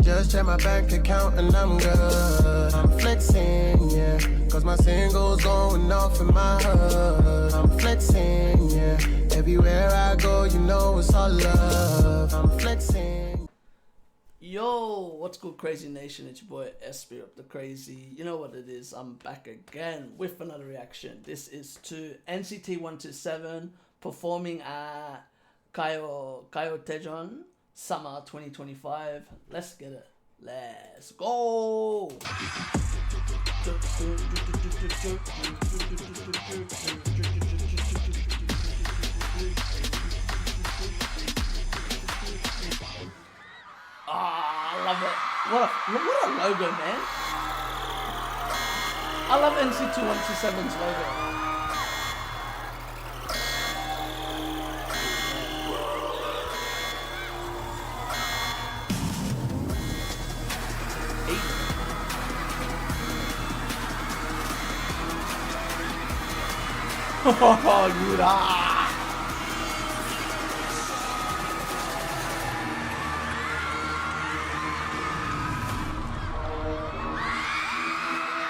just check my bank account and I'm good. I'm flexing, yeah, cause my singles going off in my hood. I'm flexing, yeah, everywhere I go, you know it's all love. I'm flexing. Yo, what's good, Crazy Nation? It's your boy Espy up the Crazy. You know what it is, I'm back again with another reaction. This is to NCT 127 performing at Kayo Tejon Summer 2025. Let's get it. Let's go. I love it. What a logo, man. I love NCT 127's logo. Oh, Yura.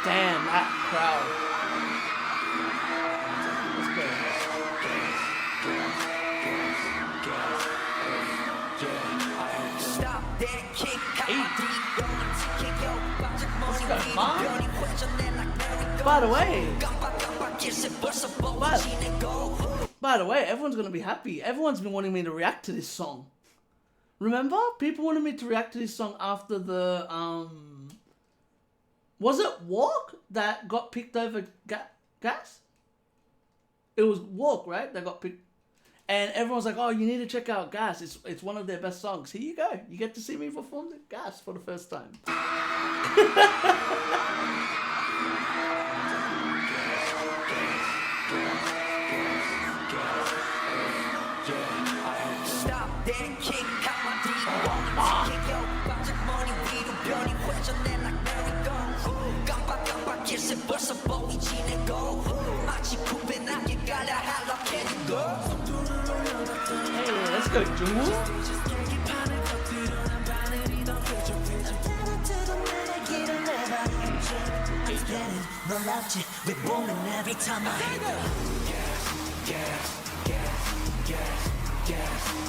Damn, that crowd. Let's go. Stop that kick. Let's go, Mom. By the way, everyone's gonna be happy. Everyone's been wanting me to react to this song. Remember? People wanted me to react to this song after the was it Walk that got picked over Gas? It was Walk, right? That got picked. And everyone's like, oh, you need to check out Gas. It's one of their best songs. Here you go. You get to see me perform the Gas for the first time. Hey, let's go, Jungwoo.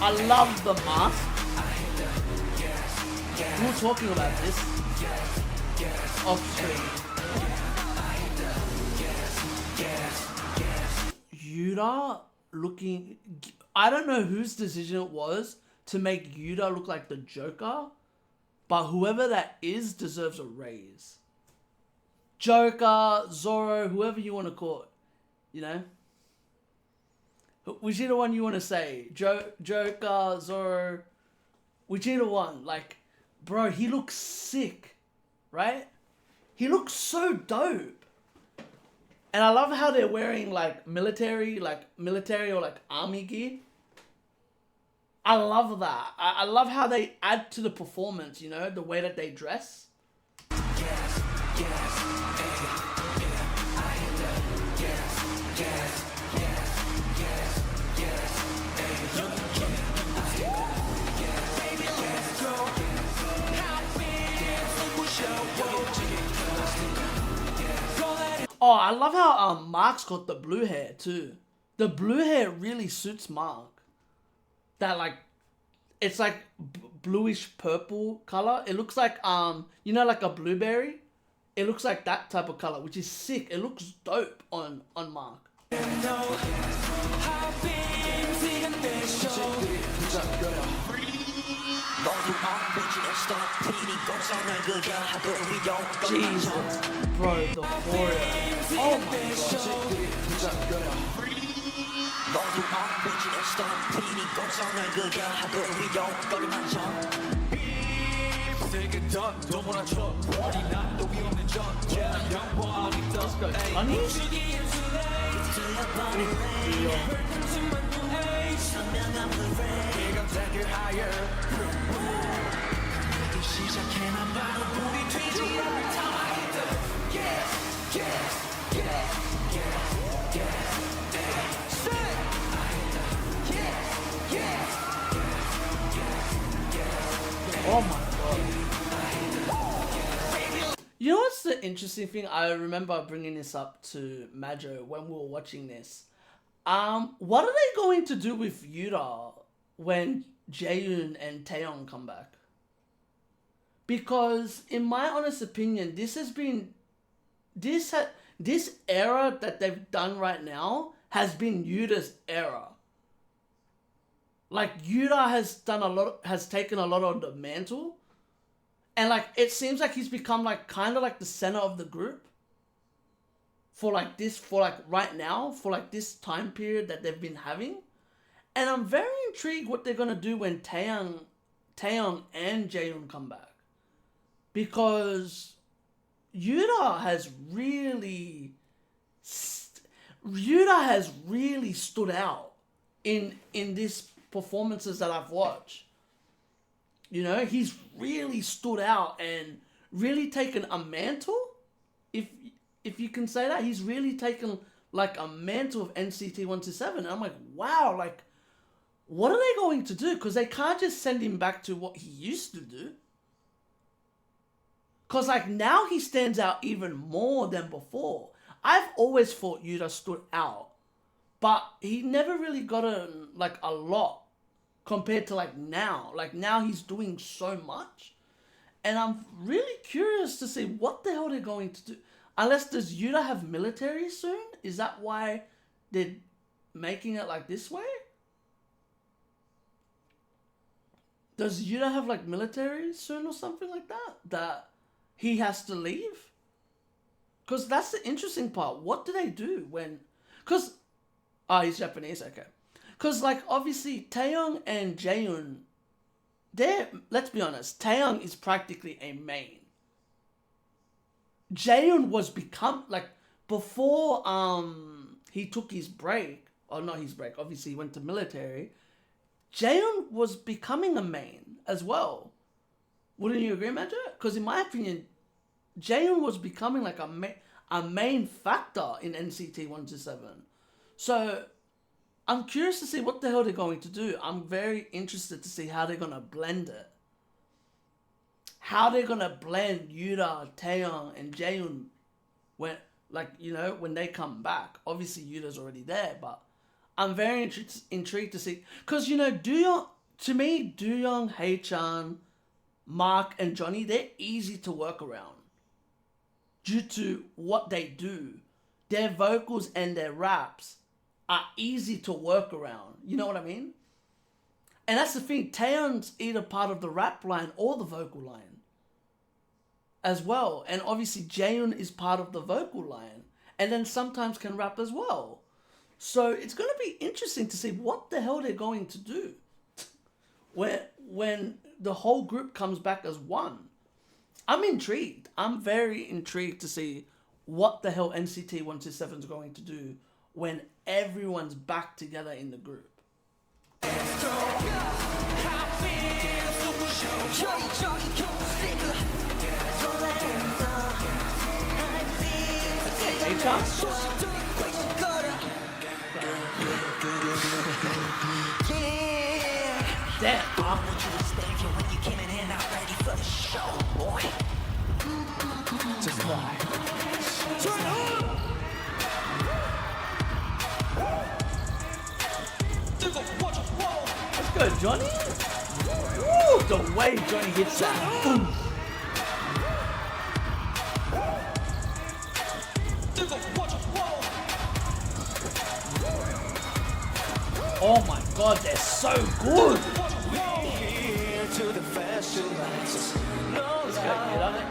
I love the mask. We were talking about this off screen. Yuta looking... I don't know whose decision it was to make Yuta look like the Joker, but whoever that is deserves a raise. Joker, Zoro, whoever you want to call it, you know? Whichever one you want to say. Joker, Zoro, whichever one. Like, bro, he looks sick, right? He looks so dope. And I love how they're wearing like military or like army gear. I love that. I love how they add to the performance, you know, the way that they dress. Oh, I love how Mark's got the blue hair too. The blue hair really suits Mark. That like, it's like bluish purple color. It looks like you know, like a blueberry. It looks like that type of color, which is sick. It looks dope on Mark. Jesus, bro, the Warrior. Oh my Let's go, Sunny. Oh my god. the interesting thing. I remember bringing this up to Majo when we were watching this. What are they going to do with Yuta when Jaeyoon and Taeyong come back? Because in my honest opinion, this era that they've done right now has been Yuta's era. Like Yuta has taken a lot of the mantle, and like it seems like he's become like kind of like the center of the group. For like right now, for like this time period that they've been having, and I'm very intrigued what they're gonna do when Taeyong and Jaeyoon come back, because Yuta has really stood out in these performances that I've watched. You know, he's really stood out and really taken a mantle, if you can say that. He's really taken like a mantle of NCT 127. And I'm like, wow, like what are they going to do? Because they can't just send him back to what he used to do. Because like now he stands out even more than before. I've always thought Yuta stood out, but he never really got a lot compared to like now. Like now he's doing so much, and I'm really curious to see what the hell they're going to do. Unless, does Yuta have military soon? Is that why they're making it like this way? Does Yuta have like military soon or something like that? That he has to leave? Because that's the interesting part. What do they do when... Because... he's Japanese, okay. Because like obviously Taeyong and Jaeyoon, let's be honest, Taeyong is practically a main. Jaeyoon was before he took his break, or not his break, obviously he went to military, Jaeyoon was becoming a main as well. Wouldn't you agree, Major? Because in my opinion, Jaeyoon was becoming like a main factor in NCT 127. So I'm curious to see what the hell they're going to do. I'm very interested to see how they're going to blend it. How they're going to blend Yuta, Taeyong, and Jaeyoon when they come back. Obviously, Yuta's already there, but I'm very intrigued to see. Because, to me, Dooyoung, Haechan, Mark, and Johnny, they're easy to work around. Due to what they do. Their vocals and their raps are easy to work around. You know what I mean? And that's the thing. Taeyong's either part of the rap line or the vocal line as well. And obviously Jaeyoon is part of the vocal line and then sometimes can rap as well. So it's going to be interesting to see what the hell they're going to do when the whole group comes back as one. I'm intrigued. I'm very intrigued to see what the hell NCT 127 is going to do when everyone's back together in the group. Damn. I want you to stand here when you came in and I'm ready for the show, boy. Just fly. Turn on! That's good, Johnny. Woo, the way Johnny hits that. Boom. Oh my god, they're so good. Let's go, get on it.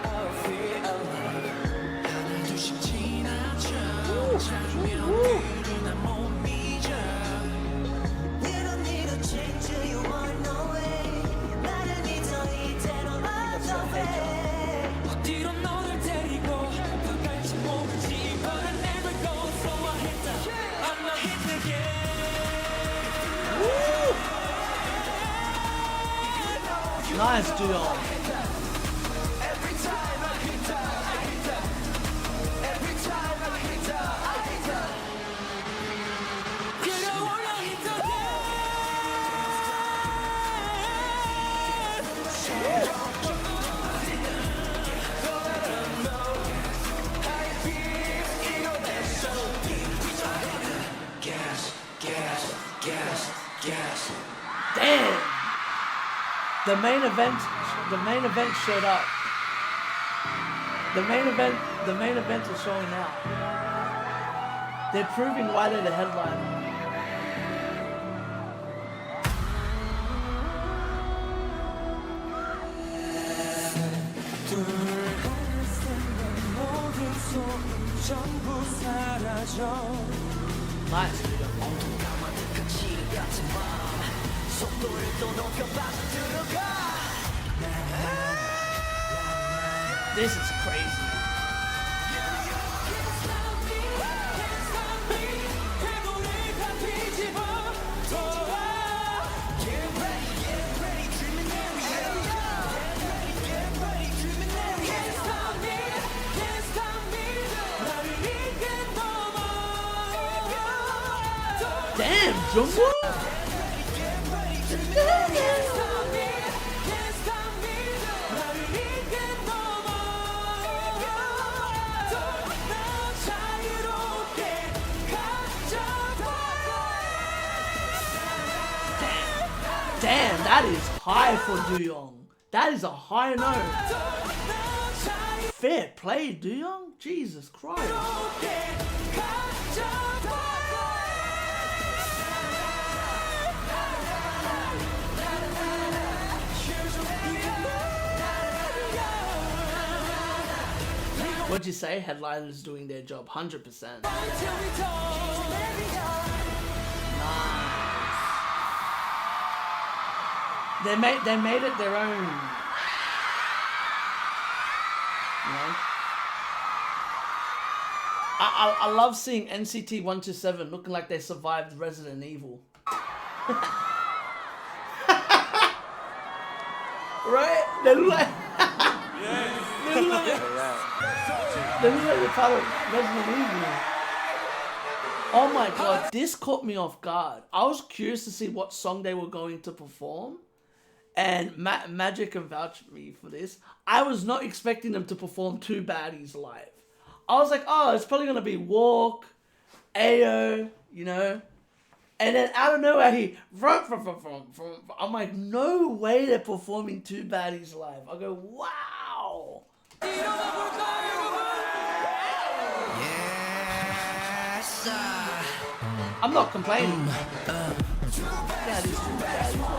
Woo. Nice duo. Damn. The main event showed up. The main event is showing out. They're proving why they're the headliner. Nice. This is crazy. Damn, Jungkook! Damn, that is high for Dooyoung. That is a high note. Fair play, Dooyoung. Jesus Christ. What'd you say? Headliners doing their job 100%. Nice. They made it their own. You know? I love seeing NCT 127 looking like they survived Resident Evil. Right? They look like they look like they're part of Resident Evil. Oh my god, this caught me off guard. I was curious to see what song they were going to perform. And Magic can vouch for me for this. I was not expecting them to perform two Baddies live. I was like, oh, it's probably going to be Walk, Ayo, you know. And then out of nowhere, I'm like, no way they're performing two Baddies live. I go, wow. Yes. I'm not complaining. Yeah, these two Baddies.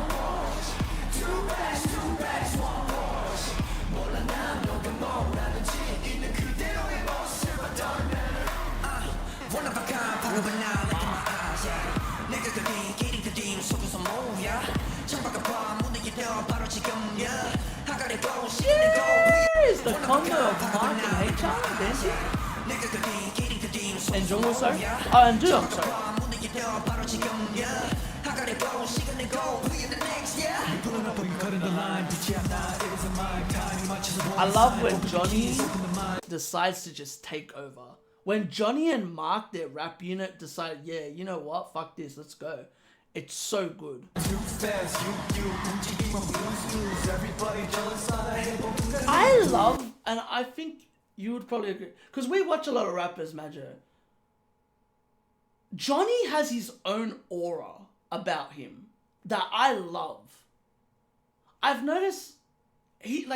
Yes, the combo of Mark and HR dancing. And Jungkook, sorry. Oh, and Dooyoung, sorry. I love when Johnny decides to just take over. When Johnny and Mark, their rap unit, decide, yeah, you know what, fuck this, let's go. It's so good. I love, and I think you would probably agree, because we watch a lot of rappers, Majo. Johnny has his own aura about him that I love. I've noticed he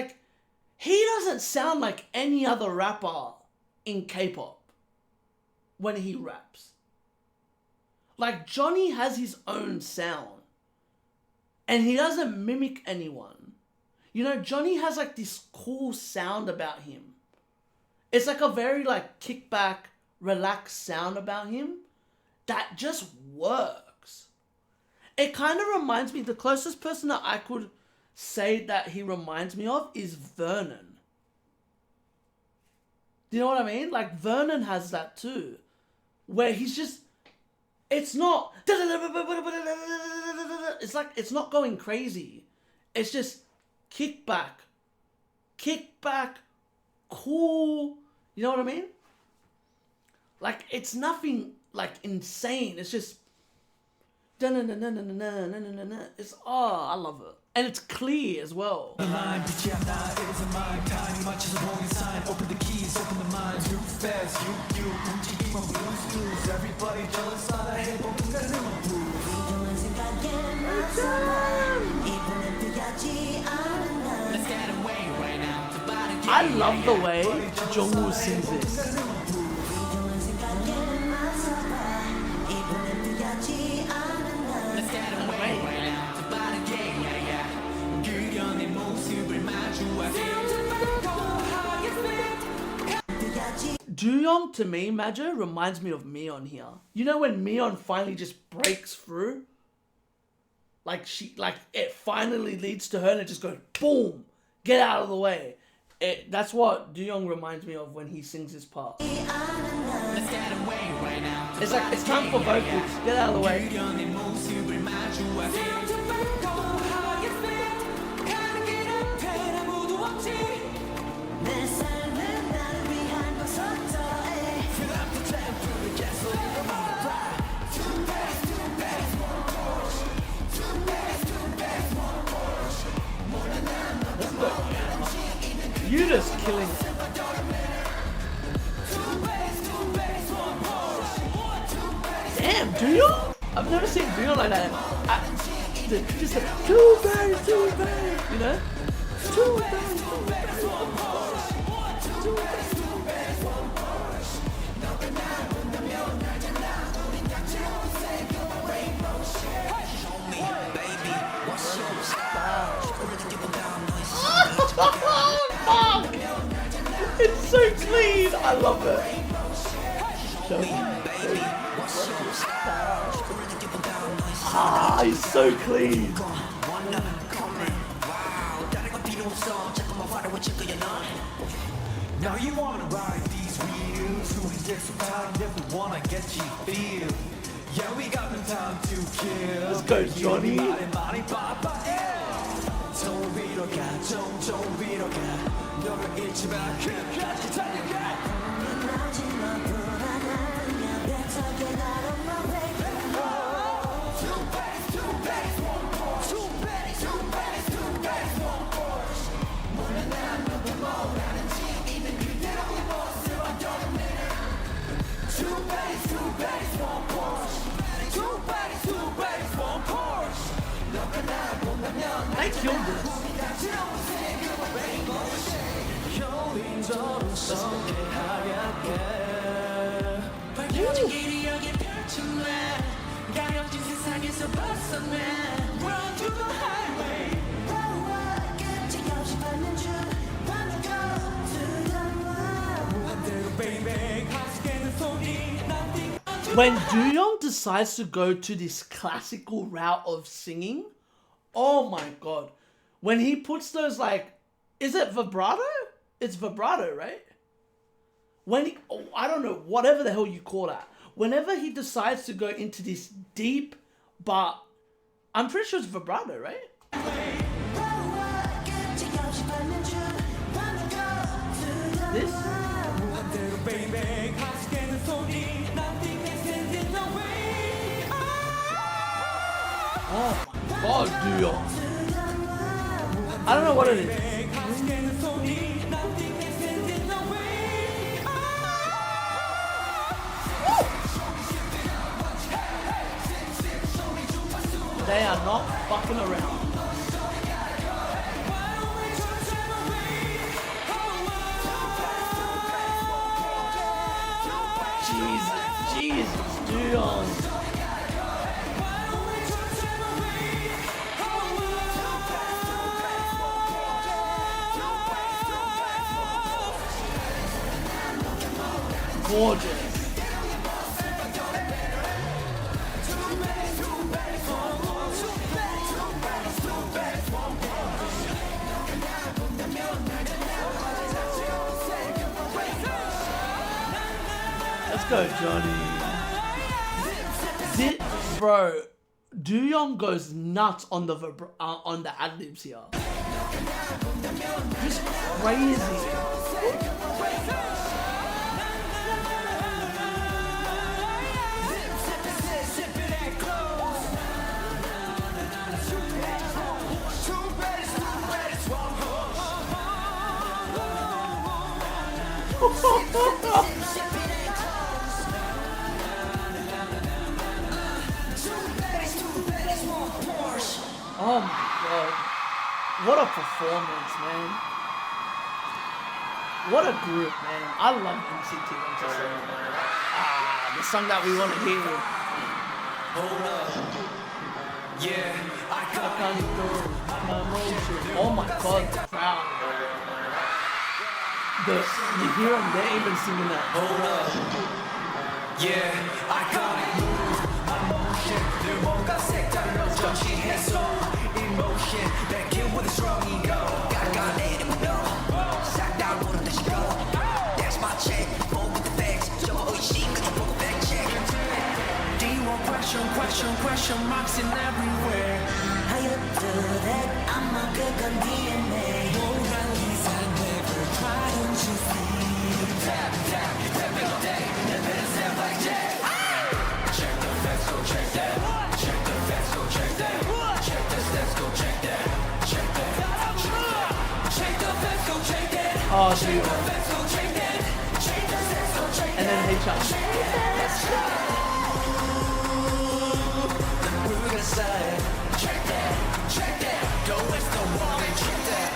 doesn't sound like any other rapper in K-pop when he raps. Like, Johnny has his own sound. And he doesn't mimic anyone. You know, Johnny has like this cool sound about him. It's like a very like kickback, relaxed sound about him that just works. It kind of reminds me, the closest person that I could say that he reminds me of is Vernon. Do you know what I mean? Like, Vernon has that too. Where he's just, it's not, it's like, it's not going crazy. It's just kickback, cool. You know what I mean? Like, it's nothing like insane. It's just, it's, oh, I love it. And it's clear as well. The line, it is a mind time. You might just a warning sign. Open the keys, open the mind. Too fast, you. 움직이면 blues. Everybody jealous. I hate I love the way Jungwoo sings this. Dooyoung to me, Majo, reminds me of Mion here. You know when Mion finally just breaks through? Like it finally leads to her and it just goes boom, get out of the way. That's what Dooyoung reminds me of when he sings his part. It's like it's time for vocals, get out of the way. You just killing it. Damn, Dooyoung? I've never seen Dooyoung like that. Just like, too bad, you know? Too bad, Fuck! It's so clean! I love it. He's so clean. Now you wanna ride these wheels, who is just about if we wanna get you feel. Yeah, we got no time to kill. Let's go, Johnny. I killed this. When Dooyoung decides to go to this classical route of singing, oh my god. When he puts those like, is it vibrato? It's vibrato, right? When he, I don't know, whatever the hell you call that. Whenever he decides to go into this deep, but I'm pretty sure it's vibrato, right? This? Oh my god, Dooyoung. I don't know what it is. They are not fucking around. Jesus, Dooyoung. Gorgeous. Let's go, Johnny. Bro, Dooyoung goes nuts on the ad-libs here. Just crazy. Oh my god. What a performance, man. What a group, man. I love NCT 127. The song that we want to hear. Hold up. Yeah, I I got can't do my emotion. Oh my god, the crowd. You hear them, they're even singing that. hold up. Yeah, I got it. Emotion. 늘 뭔가 색다른 정신해서 emotion. Back in with a strong ego. 깎아내리면 너. 싹다 모른 듯이 go. That's my check. Go with the facts. 저거 의심 그냥 보고 fact check. Do you want question marks in everywhere. How you do that? I'm a good gun DNA. Mona Lisa never try, don't you see? Tap, tap, tap all day. Never sound like that. Check the facts, go check that. Check the facts, go check that. Check the stats, go check that. Check that, check that. Check the facts, go check that. Oh, Check dude. the facts, go check that. Check the stats, go check that. And then HR. We're gonna say, check that. Don't waste no more and check that.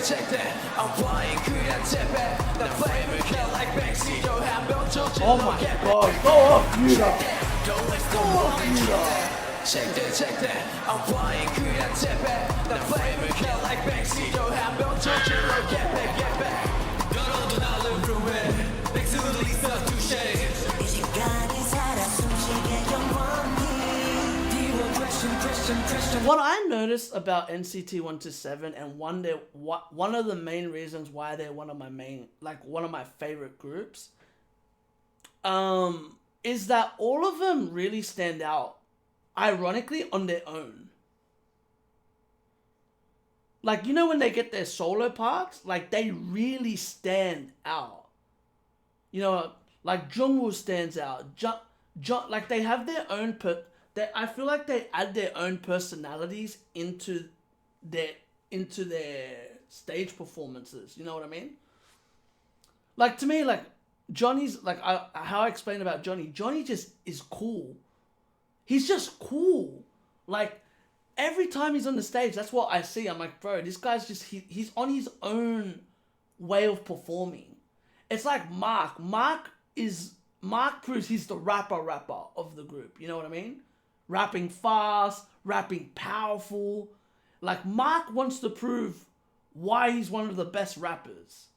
Check that. I'm flying 그냥 제발. 나 flavor kill like Banksy. Don't have no judgment. Oh my god. Go off, Yuta. Don't waste no more and check that. I'm flying 그냥 제발. 나 flavor kill like Banksy. Don't have no judgment. Get back. 너도 나를 ruin. Back to the Lisa touche. 이 시간이 살아 숨쉬게 영원히. Question. What I noticed about NCT 127 and one of the main reasons why they're one of my favorite groups, is that all of them really stand out, ironically, on their own. Like, you know, when they get their solo parts, like, they really stand out. You know, like Jungwoo stands out. Like, they have their own I feel like they add their own personalities into their stage performances. You know what I mean? Like, to me, like, Johnny's, like, how I explained about Johnny. Johnny just is cool. He's just cool. Like, every time he's on the stage, that's what I see. I'm like, bro, this guy's just, he's on his own way of performing. It's like Mark. Mark proves he's the rapper of the group. You know what I mean? Rapping fast, rapping powerful. Like, Mark wants to prove why he's one of the best rappers,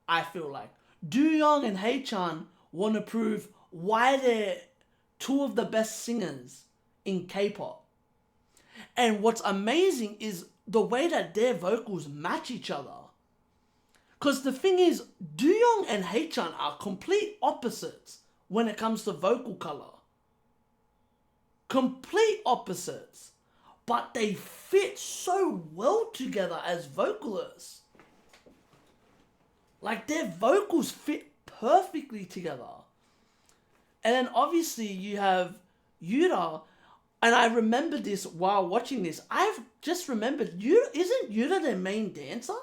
I feel like. Do-young and Haechan want to prove why they're two of the best singers in K-pop. And what's amazing is the way that their vocals match each other. Because the thing is, Do-young and Haechan are complete opposites when it comes to vocal color. Complete opposites. But they fit so well together as vocalists. Like, their vocals fit perfectly together. And then obviously you have Yuta. And I remember this while watching this. I've just remembered, isn't Yuta their main dancer?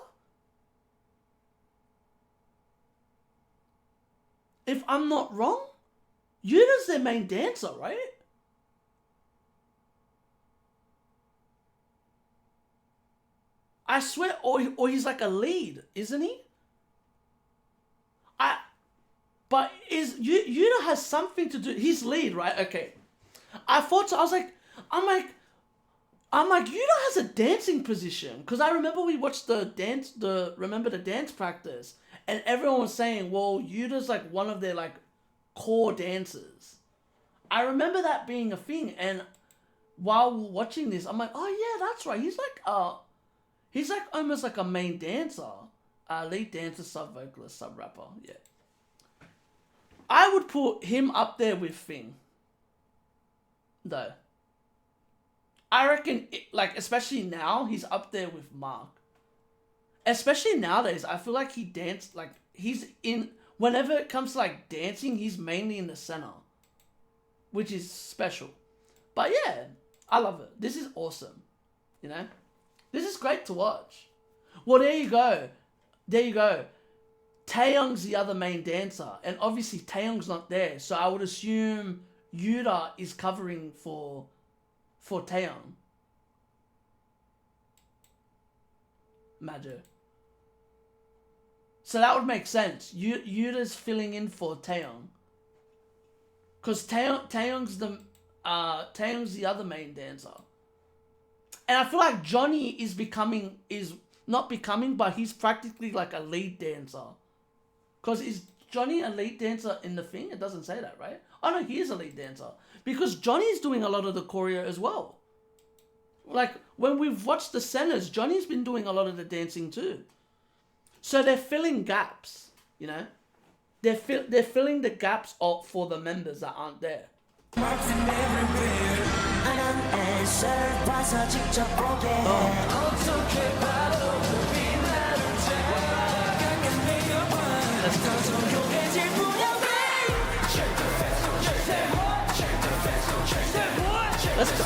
If I'm not wrong, Yuta's their main dancer, right? I swear, or he's like a lead, isn't he? But Yuta has something to do. He's lead, right? Okay. I thought so. I'm like, Yuta has a dancing position, because I remember we watched the dance practice, and everyone was saying, well, Yuta's like one of their like core dancers. I remember that being a thing, and while watching this, I'm like, oh yeah, that's right. He's like almost like a main dancer, lead dancer, sub vocalist, sub rapper. Yeah. I would put him up there with Fing. Though. I reckon, especially now, he's up there with Mark. Especially nowadays, I feel like he danced, like, whenever it comes to, like, dancing, he's mainly in the center. Which is special. But yeah, I love it. This is awesome. You know? This is great to watch. Well, there you go. Taeyoung's the other main dancer. And obviously, Taeyoung's not there. So I would assume Yuta is covering for Taeyoung. Majo. So that would make sense. Yuta's filling in for Taeyong. Because Taeyong's the other main dancer. And I feel like Johnny is not becoming, but he's practically like a lead dancer. Because is Johnny a lead dancer in the thing? It doesn't say that, right? Oh no, he is a lead dancer. Because Johnny's doing a lot of the choreo as well. Like, when we've watched the centers, Johnny's been doing a lot of the dancing too. So they're filling gaps, you know? They're filling the gaps for the members that aren't there. Let's go.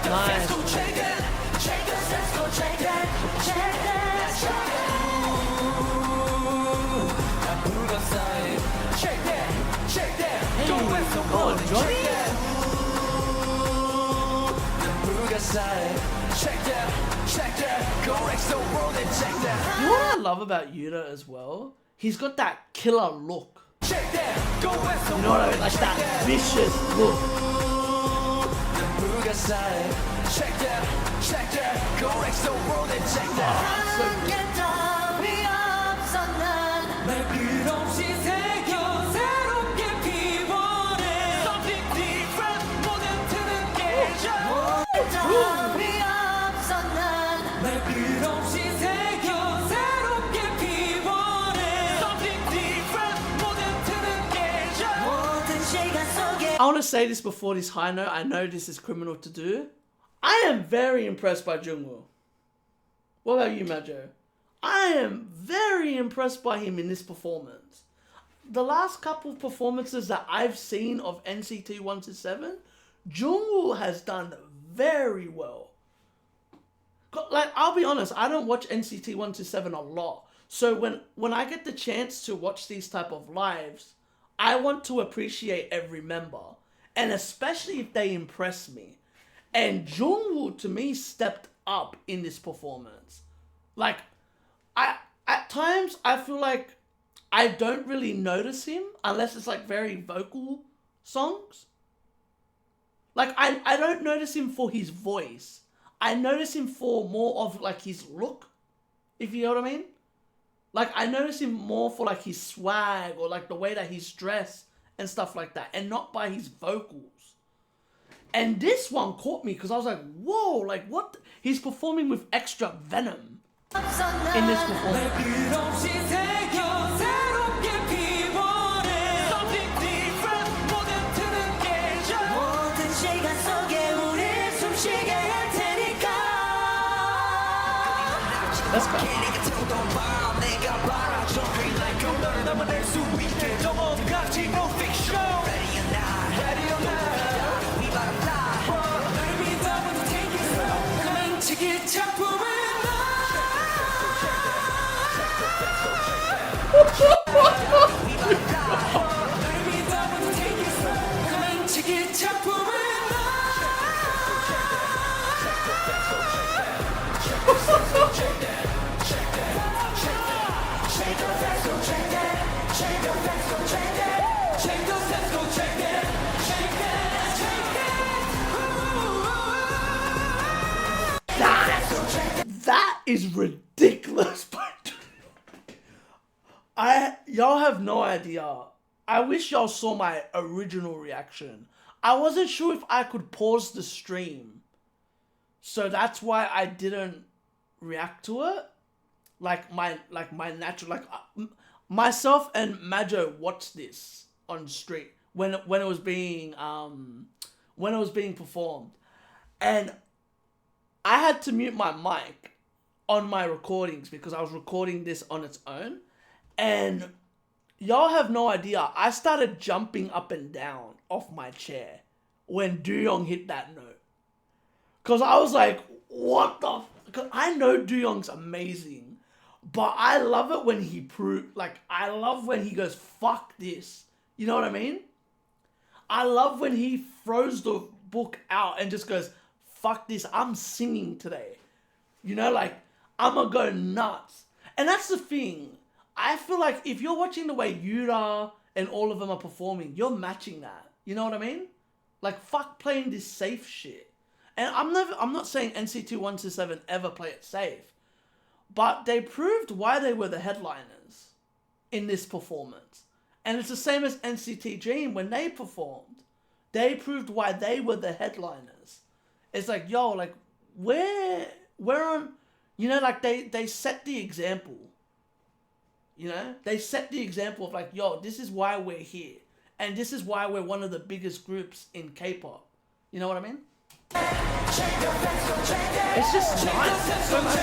Nice. You know what I love about Yuta as well? He's got that killer look. You know what I mean? Like that vicious look. I want to say this before this high note. I know this is criminal to do. I am very impressed by Jungwoo. What about you, Majo? I am very impressed by him in this performance. The last couple of performances that I've seen of NCT 127, Jungwoo has done very well. Like, I'll be honest, I don't watch NCT 127 a lot. So when I get the chance to watch these type of lives, I want to appreciate every member. And especially if they impress me. And Jungwoo, to me, stepped up in this performance. Like, at times, I feel like I don't really notice him unless it's like very vocal songs. Like, I don't notice him for his voice. I notice him for more of like his look, if you know what I mean. Like, I notice him more for like his swag or like the way that he's dressed and stuff like that, and not by his vocals. And this one caught me because I was like, whoa, like what? He's performing with extra venom in this performance. Let's go. That is ridiculous. Y'all have no idea. I wish y'all saw my original reaction. I wasn't sure if I could pause the stream, so that's why I didn't react to it. Myself and Majo watched this on stream when it was being performed, and I had to mute my mic on my recordings because I was recording this on its own. And y'all have no idea, I started jumping up and down off my chair when Dooyoung hit that note. Because I was like, what the... Because I know Dooyoung's amazing, but I love it when he I love when he goes, fuck this. You know what I mean? I love when he throws the book out and just goes, fuck this, I'm singing today. You know, like, I'm gonna go nuts. And that's the thing. I feel like if you're watching the way Yuta and all of them are performing, you're matching that. You know what I mean? Like, fuck playing this safe shit. And I'm not saying NCT 127 ever play it safe. But they proved why they were the headliners in this performance. And it's the same as NCT Dream when they performed. They proved why they were the headliners. It's like, yo, like, we're on, you know, like, they set the example. You know? They set the example of, like, yo, this is why we're here. And this is why we're one of the biggest groups in K-pop. You know what I mean? It's just nice. It's so much.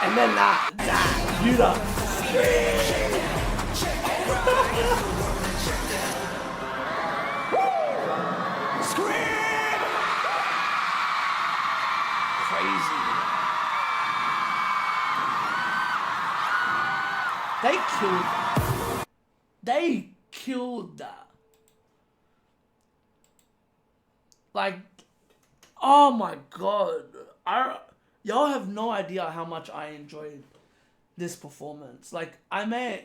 And then you know. Crazy. They killed that. Like, oh my god. Y'all have no idea how much I enjoyed this performance. Like, I know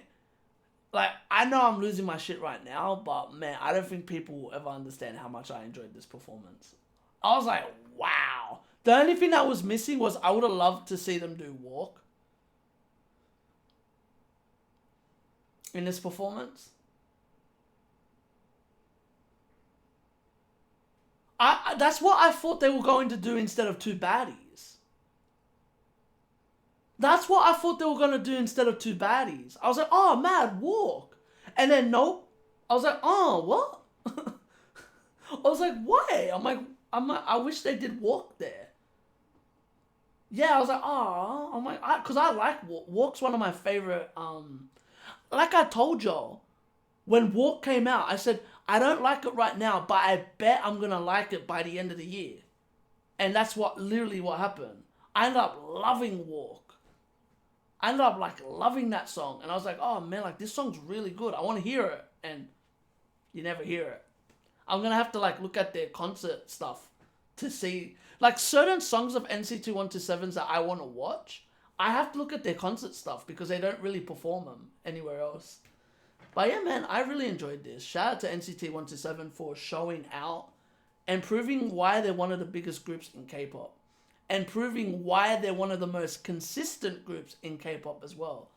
I'm losing my shit right now, but man, I don't think people will ever understand how much I enjoyed this performance. I was like, wow. The only thing that was missing was I would have loved to see them do Walk in this performance. That's what I thought they were going to do instead of Two Baddies. That's what I thought they were going to do instead of Two Baddies. I was like, oh, mad, Walk. And then, nope. I was like, oh, what? I was like, why? I'm like, I wish they did Walk there. Yeah, I was like, oh. I'm like, because I like Walk. Walk's one of my favorite, like I told y'all, when Walk came out, I said, I don't like it right now, but I bet I'm going to like it by the end of the year. And that's literally what happened. I ended up loving Walk. I ended up like loving that song. And I was like, oh man, like this song's really good. I want to hear it. And you never hear it. I'm going to have to like look at their concert stuff to see. Like certain songs of NCT 127s that I want to watch, I have to look at their concert stuff because they don't really perform them anywhere else. But yeah, man, I really enjoyed this. Shout out to NCT 127 for showing out and proving why they're one of the biggest groups in K-pop. And proving why they're one of the most consistent groups in K-pop as well.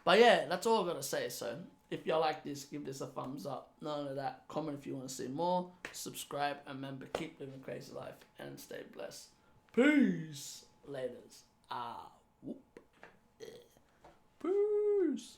But yeah, that's all I gotta say. So if y'all like this, give this a thumbs up. None of that. Comment if you want to see more. Subscribe. And remember, keep living a crazy life. And stay blessed. Peace. Laters. Whoop. Peace.